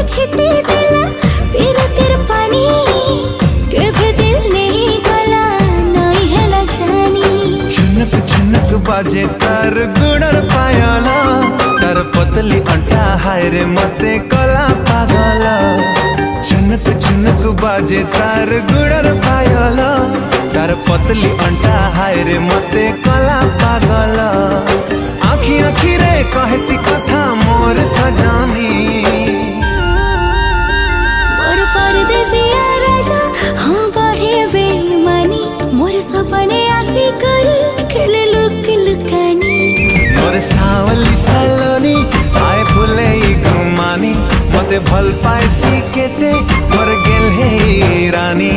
छिपी दिल फिर तेरे पानी के दिल नहीं गला नहीं है ना जानी। झुनक झुनक बाजे तार गुड़र पायला तार पतली अंटा हाय रे मते कला पागला। झुनक झुनक बाजे तार गुड़र पायला तार पतली अंटा हाय रे मते कला पागला। आखी आखी रे कहे सी कथा मोर सजानी मोर परदेसिया राजा हाँ बढ़े बेईमानी मोर सपने आसी कर खेले लुक लुकानी। मोर सावली सलोनी आए फुले घुमानी मते भल पाए सी केते मोर गेल हे रानी।